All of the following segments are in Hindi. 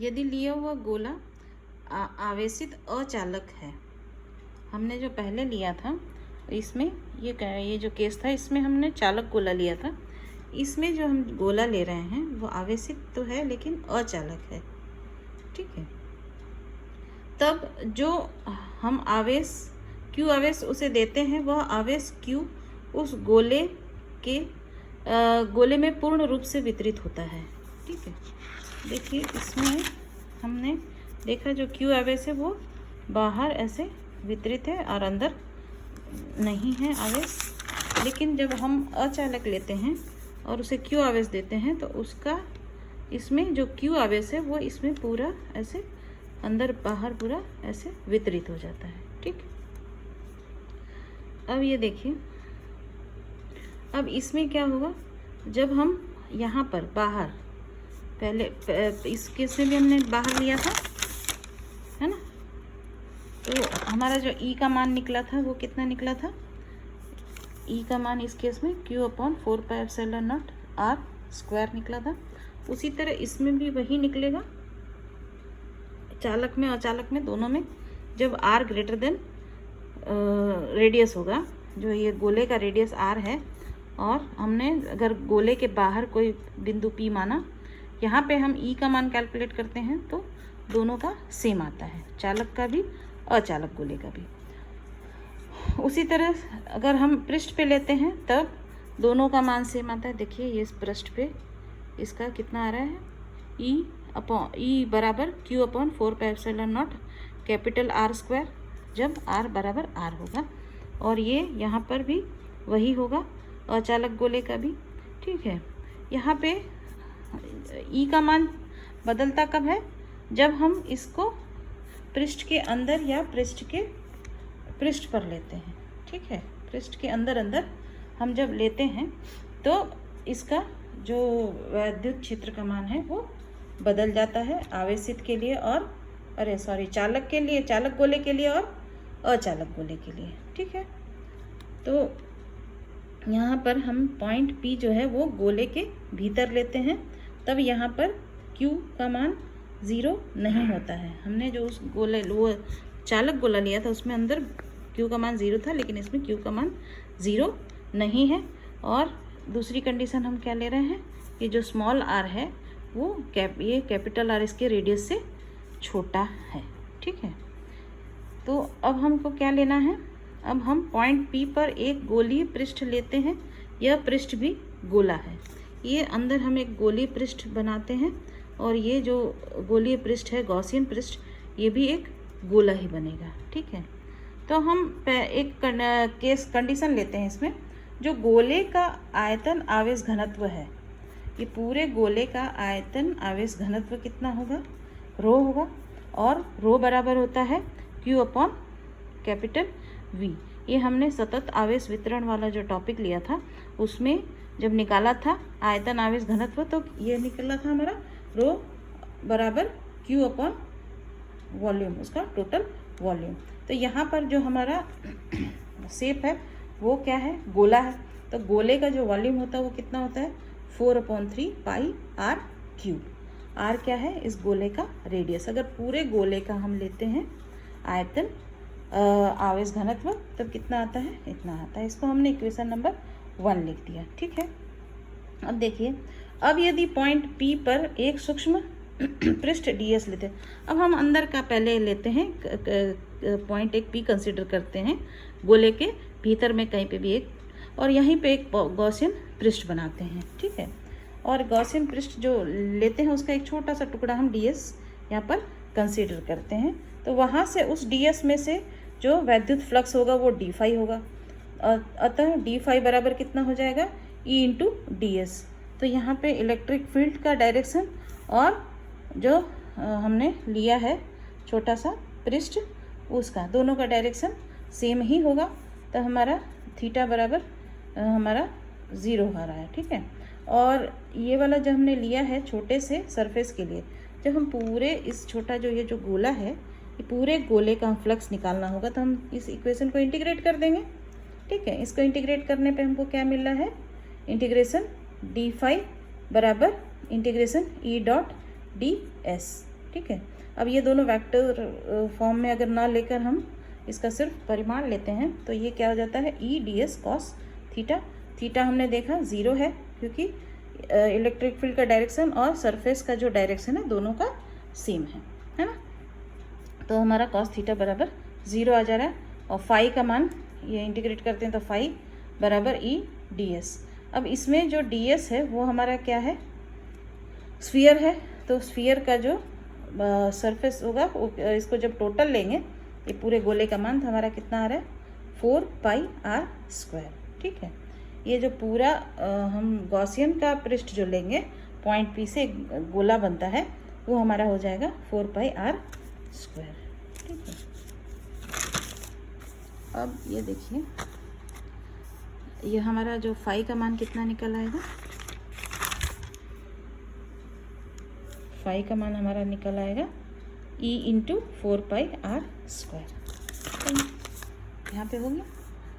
यदि लिया हुआ गोला आवेशित अचालक है, हमने जो पहले लिया था इसमें ये जो केस था इसमें हमने चालक गोला लिया था। इसमें जो हम गोला ले रहे हैं वो आवेशित तो है लेकिन अचालक है, ठीक है। तब जो हम आवेश Q आवेश उसे देते हैं, वह आवेश Q उस गोले में पूर्ण रूप से वितरित होता है, ठीक है। देखिए इसमें हमने देखा जो Q आवेश है वो बाहर ऐसे वितरित है और अंदर नहीं है आवेश। लेकिन जब हम अचालक लेते हैं और उसे Q आवेश देते हैं तो उसका इसमें जो Q आवेश है वो इसमें पूरा ऐसे अंदर बाहर पूरा ऐसे वितरित हो जाता है, ठीक। अब ये देखिए, अब इसमें क्या होगा, जब हम यहाँ पर बाहर पहले इस केस में भी हमने बाहर लिया था, है ना, तो हमारा जो E का मान निकला था वो कितना निकला था, E का मान इस केस में Q/4πε0 r² निकला था। उसी तरह इसमें भी वही निकलेगा, चालक में अचालक में दोनों में, जब r ग्रेटर देन रेडियस होगा, जो ये गोले का रेडियस r है और हमने अगर गोले के बाहर कोई बिंदु P माना, यहाँ पे हम E का मान कैलकुलेट करते हैं तो दोनों का सेम आता है, चालक का भी अचालक गोले का भी। उसी तरह अगर हम पृष्ठ पे लेते हैं तब दोनों का मान सेम आता है। देखिए ये इस पृष्ठ पे इसका कितना आ रहा है, E बराबर Q/4πε0 कैपिटल R², जब R बराबर R होगा। और ये यहाँ पर भी वही होगा अचालक गोले का भी, ठीक है। यहाँ पे E का मान बदलता कब है, जब हम इसको पृष्ठ के अंदर या पृष्ठ पर लेते हैं, ठीक है। पृष्ठ के अंदर हम जब लेते हैं तो इसका जो वैद्युत क्षेत्र का मान है वो बदल जाता है आवेशित के लिए और चालक के लिए, चालक गोले के लिए और अचालक गोले के लिए, ठीक है। तो यहाँ पर हम पॉइंट P जो है वो गोले के भीतर लेते हैं, तब यहाँ पर Q का मान 0 नहीं होता है। हमने जो उस वो चालक गोला लिया था उसमें अंदर Q का मान 0 था, लेकिन इसमें Q का मान 0 नहीं है। और दूसरी कंडीशन हम क्या ले रहे हैं कि जो स्मॉल r है वो ये कैपिटल R इसके रेडियस से छोटा है, ठीक है। तो अब हमको क्या लेना है, अब हम पॉइंट P पर एक गोलीय पृष्ठ लेते हैं। यह पृष्ठ भी गोला है, ये अंदर हम एक गोलीय पृष्ठ बनाते हैं और ये जो गोलीय पृष्ठ है गॉसियन पृष्ठ, ये भी एक गोला ही बनेगा, ठीक है। तो हम एक कंडीशन लेते हैं इसमें, जो गोले का आयतन आवेश घनत्व है, ये पूरे गोले का आयतन आवेश घनत्व कितना होगा, रो होगा। और रो बराबर होता है Q/V। ये हमने सतत आवेश वितरण वाला जो टॉपिक लिया था उसमें जब निकाला था आयतन आवेश घनत्व, तो ये निकला था हमारा रो बराबर Q/वॉल्यूम, उसका टोटल वॉल्यूम। तो यहाँ पर जो हमारा शेप है वो क्या है, गोला है। तो गोले का जो वॉल्यूम होता है वो कितना होता है, 4/3 पाई r3। r क्या है, इस गोले का रेडियस। अगर पूरे गोले का हम लेते हैं आयतन आवेश घनत्व तब कितना आता है, इतना आता है। इसको हमने इक्वेशन नंबर 1 लिख दिया, ठीक है। अब देखिए, अब यदि पॉइंट P पर एक सूक्ष्म पृष्ठ ds लेते हैं, अब हम अंदर का पहले लेते हैं, पॉइंट एक P कंसिडर करते हैं गोले के भीतर में कहीं पे भी एक, और यहीं पे एक गॉसियन पृष्ठ बनाते हैं, ठीक है। और गॉसियन पृष्ठ जो लेते हैं उसका एक छोटा सा टुकड़ा हम ds यहाँ पर कंसिडर करते हैं। तो वहाँ से उस ds में से जो वैद्युत फ्लक्स होगा वो d∅ होगा। अतः d∅ बराबर कितना हो जाएगा, E/ds। तो यहाँ पे इलेक्ट्रिक फील्ड का डायरेक्शन और जो हमने लिया है छोटा सा पृष्ठ उसका, दोनों का डायरेक्शन सेम ही होगा। तो हमारा थीटा बराबर हमारा 0 आ रहा है, ठीक है। और ये वाला जो हमने लिया है छोटे से सरफेस के लिए, जब हम पूरे इस छोटा जो ये जो गोला है, ये पूरे गोले का फ्लक्स निकालना होगा, तो हम इस इक्वेशन को इंटीग्रेट कर देंगे, ठीक है। इसको इंटीग्रेट करने पे हमको क्या मिल रहा है, इंटीग्रेशन d∅ बराबर इंटीग्रेशन E.ds, ठीक है। अब ये दोनों वेक्टर फॉर्म में अगर ना लेकर हम इसका सिर्फ परिमाण लेते हैं तो ये क्या हो जाता है, E D S cos theta. Theta हमने देखा 0 है क्योंकि इलेक्ट्रिक फील्ड का डायरेक्शन और सरफेस का जो डायरेक्शन है दोनों का सेम है ना। तो हमारा कॉस थीटा बराबर 0 आ जा रहा है और फाई का मान ये इंटीग्रेट करते हैं तो फाई बराबर ई डी एस। अब इसमें जो डी एस है वो हमारा क्या है, स्फीयर है। तो स्फीयर का जो सरफेस होगा इसको जब टोटल लेंगे ये पूरे गोले का मान हमारा कितना आ रहा है, 4 पाई आर स्क्वायर। ठीक है, ये जो पूरा हम गॉसियन का पृष्ठ जो लेंगे पॉइंट पी से गोला बनता है वो हमारा हो जाएगा 4 पाई आर स्क्वायर। ठीक है, अब ये देखिए ये हमारा जो फाई का मान कितना निकल आएगा, फाई का मान हमारा निकल आएगा E into 4 pi are square. यहाँ पे हो गया।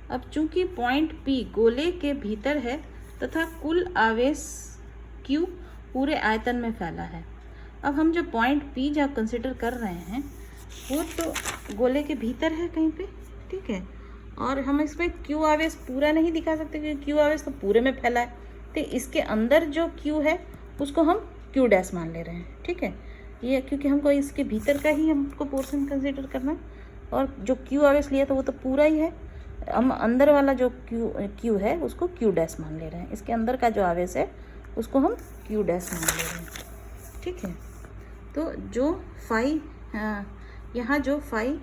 अब चूंकि पॉइंट P गोले के भीतर है तथा कुल आवेश Q पूरे आयतन में फैला है। अब हम जो पॉइंट P जहाँ कंसिडर कर रहे हैं वो तो गोले के भीतर है कहीं पे, ठीक है, और हम इसमें Q आवेश पूरा नहीं दिखा सकते क्योंकि Q आवेश तो पूरे में फैला है। तो इसके अंदर जो Q है उसको हम Q डैश मान ले रहे हैं। ठीक है, ये क्योंकि हमको इसके भीतर का ही हमको पोर्शन कंसिडर करना है और जो Q आवेश लिया था वो तो पूरा ही है। हम अंदर वाला जो Q है उसको Q डैश मान ले रहे हैं, इसके अंदर का जो आवेश है उसको हम Q डैश मान ले रहे हैं। ठीक है, तो जो फाई यहाँ जो फाई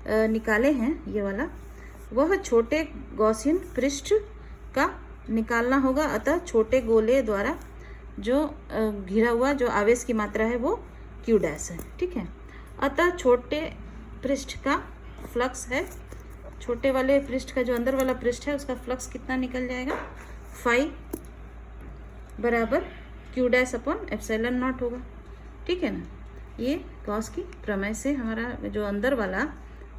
निकाले हैं ये वाला वह छोटे गॉसियन पृष्ठ का निकालना होगा, अतः छोटे गोले द्वारा जो घिरा हुआ जो आवेश की मात्रा है वो Q डैश है। ठीक है, अतः छोटे पृष्ठ का फ्लक्स है, छोटे वाले पृष्ठ का जो अंदर वाला पृष्ठ है उसका फ्लक्स कितना निकल जाएगा, फाई बराबर Q dash upon epsilon not होगा। ठीक है ना, ये गॉस की प्रमेय से हमारा जो अंदर वाला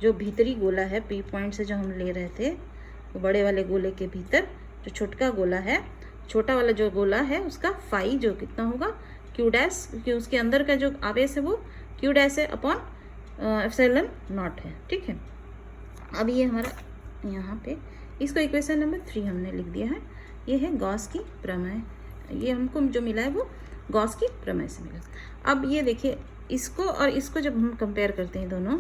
जो भीतरी गोला है P पॉइंट से जो हम ले रहे थे वो बड़े वाले गोले के भीतर जो छोटा गोला है, छोटा वाला जो गोला है उसका फाई जो कितना होगा Q डैश, क्योंकि उसके अंदर का जो आवेश है वो Q डैश है अपॉन एप्सिलॉन नॉट है। ठीक है, अब ये हमारा यहाँ पे इसको इक्वेशन नंबर 3 हमने लिख दिया है। ये है गॉस की प्रमेय, ये हमको जो मिला है वो गॉस की प्रमेय से मिला। अब ये देखिए इसको और इसको जब हम कंपेयर करते हैं दोनों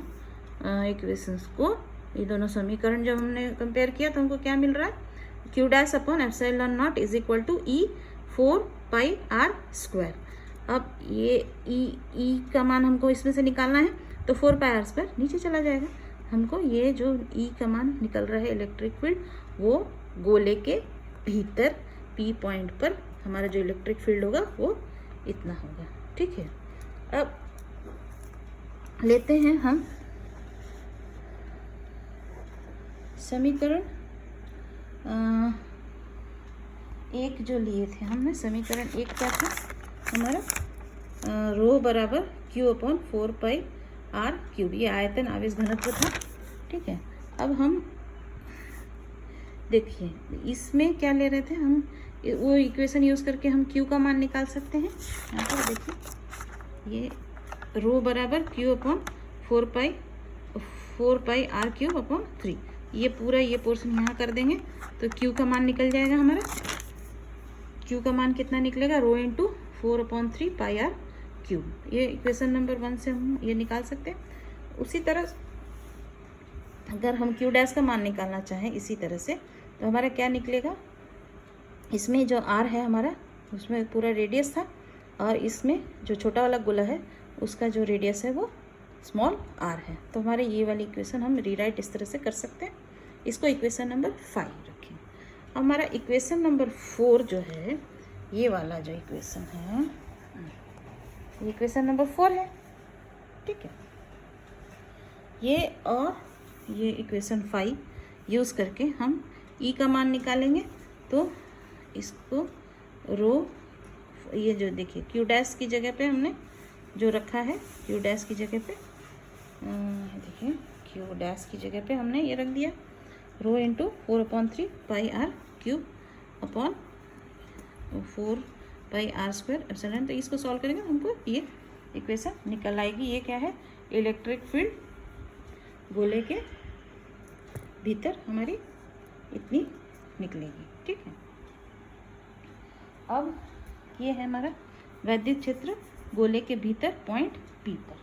इक्वेशंस को, ये दोनों समीकरण जब हमने कंपेयर किया तो हमको क्या मिल रहा है, Q dash upon epsilon naught is equal to E 4 pi are square. अब ये E का मान हमको इसमें से निकालना है तो 4 पाई आर स्क्वायर नीचे चला जाएगा। हमको ये जो E का मान निकल रहा है इलेक्ट्रिक फील्ड वो गोले के भीतर P पॉइंट पर हमारा जो इलेक्ट्रिक फील्ड होगा वो इतना होगा। ठीक है, अब लेते हैं हम समीकरण एक जो लिए थे हमने, समीकरण 1 क्या था हमारा, रो बराबर Q upon 4 pi are cube, ये आयतन आवेश घनत्व था। ठीक है, अब हम देखिए इसमें क्या ले रहे थे हम, वो इक्वेशन यूज़ करके हम Q का मान निकाल सकते हैं। यहाँ पर देखिए ये रो बराबर Q upon 4 pi are cube upon 3, ये पूरा ये पोर्शन यहाँ कर देंगे तो Q का मान निकल जाएगा हमारा। Q का मान कितना निकलेगा, रो इंटू 4/3 पाई आर क्यूब। ये इक्वेशन नंबर 1 से हम ये निकाल सकते हैं। उसी तरह अगर हम Q डैश का मान निकालना चाहें इसी तरह से तो हमारा क्या निकलेगा, इसमें जो R है हमारा उसमें पूरा रेडियस था और इसमें जो छोटा वाला गोला है उसका जो रेडियस है वो स्मॉल r है। तो हमारे ये वाली इक्वेशन हम रीराइट इस तरह से कर सकते हैं, इसको इक्वेशन नंबर 5 रखें। हमारा इक्वेशन नंबर 4 जो है ये वाला जो इक्वेशन है ये इक्वेशन नंबर 4 है। ठीक है, ये और ये इक्वेशन 5 यूज़ करके हम E का मान निकालेंगे तो इसको रो ये जो देखिए Q डैश की जगह पे हमने जो रखा है, Q डैश की जगह पे देखिए Q डैश की जगह पे हमने ये रख दिया rho into 4/3 pi are cube upon 4 pi are square epsilon. तो इसको सॉल्व करेंगे हमको ये इक्वेशन निकल आएगी। ये क्या है, इलेक्ट्रिक फील्ड गोले के भीतर हमारी इतनी निकलेगी। ठीक है, अब ये है हमारा वैद्युत क्षेत्र गोले के भीतर पॉइंट P पर।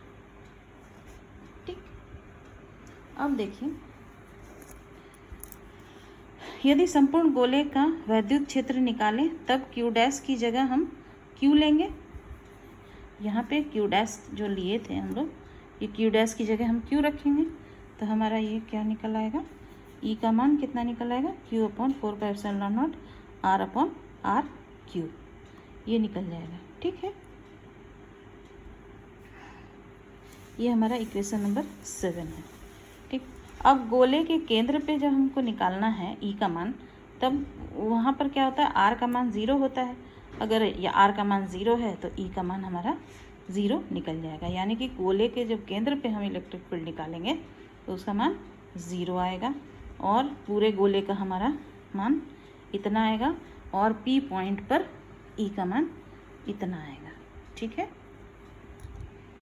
ठीक, अब देखिए, यदि संपूर्ण गोले का वैद्युत क्षेत्र निकालें तब Q डैश की जगह हम Q लेंगे। यहाँ पे Q डैश जो लिए थे हम लोग, ये Q डैश की जगह हम Q रखेंगे, तो हमारा ये क्या निकल आएगा, E का मान कितना निकल आएगा, Q/4πε0 R/r3, ये निकल जाएगा। ठीक है, ये हमारा इक्वेशन नंबर 7 है। ठीक, अब गोले के केंद्र पे जब हमको निकालना है E का मान, तब वहाँ पर क्या होता है, R का मान 0 होता है। अगर या R का मान 0 है तो E का मान हमारा 0 निकल जाएगा। यानी कि गोले के जब केंद्र पे हम इलेक्ट्रिक फील्ड निकालेंगे तो उसका मान 0 आएगा और पूरे गोले का हमारा मान इतना आएगा और P पॉइंट पर E का मान इतना आएगा। ठीक है।